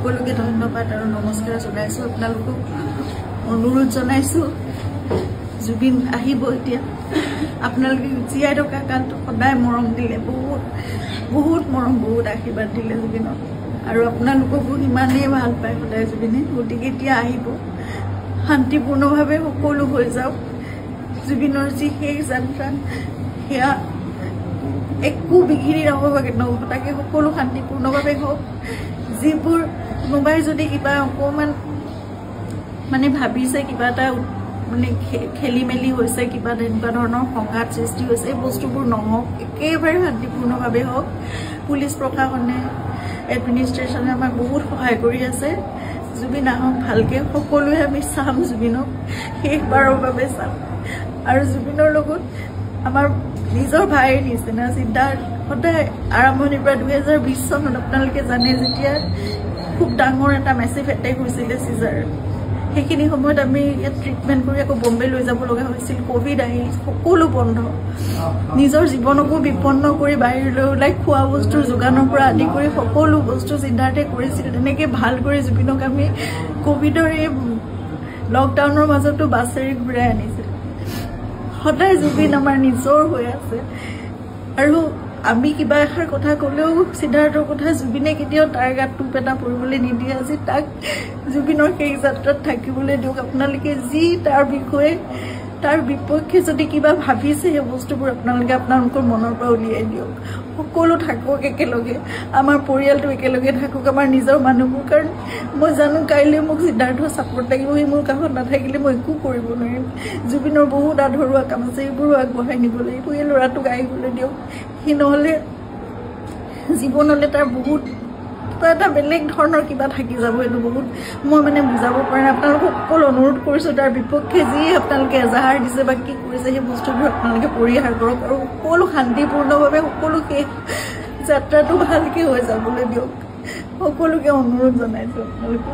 সকলোকে ধন্যবাদ আৰু নমস্কাৰ জনাইছো আপোনালোকক অনুৰোধ জনাইছো জুবিন আহিব এতিয়া আপোনালোকে জীয়াই থকা কালটো সদায় মৰম দিলে বহুত মৰম বহুত আশীৰ্বাদ দিলে জুবিনক আৰু আপোনালোককো ইমানেই ভাল পায় সদায় জুবিনে গতিকে এতিয়া আহিব শান্তিপূৰ্ণভাৱে সকলো হৈ যাওক জুবিনৰ যি শেষ যাত্ৰা সেয়া একো বিঘিনি নঘটাকে সকলো শান্তিপূৰ্ণভাৱে হওক যিবোৰ কোনোবাই যদি কিবা অকণমান মানে ভাবিছে কিবা এটা মানে খেলি মেলি হৈছে কিবা তেনেকুৱা ধৰণৰ সংঘাত সৃষ্টি হৈছে এই বস্তুবোৰ নহওক একেবাৰে শান্তিপূৰ্ণভাৱে হওক পুলিচ প্ৰশাসনে এডমিনিষ্ট্ৰেশ্যনে আমাক বহুত সহায় কৰি আছে জুবিন আহক ভালকৈ সকলোৱে আমি চাম জুবিনক শেষবাৰৰ বাবে চাম আৰু জুবিনৰ লগত আমাৰ নিজৰ ভাইৰ নিচিনা চিন্তাৰ সদায় আৰম্ভণিৰ পৰা 2020 চনত আপোনালোকে জানে যেতিয়া খুব ডাঙৰ এটা মেচিভ এটেক হৈছিলে চিজাৰ সেইখিনি সময়ত আমি ইয়াত ট্ৰিটমেণ্ট কৰি আকৌ বম্বে লৈ যাব লগা হৈছিল কোভিড আহিল সকলো বন্ধ নিজৰ জীৱনকো বিপন্ন কৰি বাহিৰলৈ ওলাই খোৱা বস্তুৰ যোগানৰ পৰা আদি কৰি সকলো বস্তু চিন্তাতে কৰিছিল তেনেকৈ ভাল কৰি জুবিনক আমি কোভিডৰ এই লকডাউনৰ মাজতো বাছেৰে ঘূৰাই আনিছিল সদায় জুবিন আমাৰ নিজৰ হৈ আছে আৰু আমি কিবা এষাৰ কথা ক'লেও সিদ্ধাৰ্থৰ কথা জুবিনে কেতিয়াও তাৰ গাত টুপ এটা পৰিবলৈ নিদিয়ে আজি তাক জুবিনৰ সেই যাত্ৰাত থাকিবলৈ দিয়ক আপোনালোকে যি তাৰ বিষয়ে তাৰ বিপক্ষে যদি কিবা ভাবিছে সেই বস্তুবোৰ আপোনালোকে আপোনালোকৰ মনৰ পৰা উলিয়াই দিয়ক সকলো থাকক একেলগে আমাৰ পৰিয়ালটো একেলগে থাকক আমাৰ নিজৰ মানুহবোৰ কাৰণ মই জানো কাইলৈ মোক সিদ্ধাৰ্থ ছাপোৰ্ট লাগিব সি মোৰ কাষত নাথাকিলে মই একো কৰিব নোৱাৰিম জুবিনৰ বহুত আধৰুৱা কাম আছে এইবোৰো আগবঢ়াই নিব লাগিব এই ল'ৰাটোক আহিবলৈ দিয়ক সি নহ'লে জীৱনলৈ তাৰ বহুত কিবা এটা বেলেগ ধৰণৰ কিবা থাকি যাব এইটো বহুত মই মানে বুজাব পৰা নাই আপোনালোকক সকলো অনুৰোধ কৰিছোঁ তাৰ বিপক্ষে যি আপোনালোকে এজাহাৰ দিছে বা কি কৰিছে সেই বস্তুবোৰ আপোনালোকে পৰিহাৰ কৰক আৰু সকলো শান্তিপূৰ্ণভাৱে সকলো শেষ যাত্ৰাটো ভালকৈ হৈ যাবলৈ দিয়ক সকলোকে অনুৰোধ জনাইছোঁ আপোনালোকে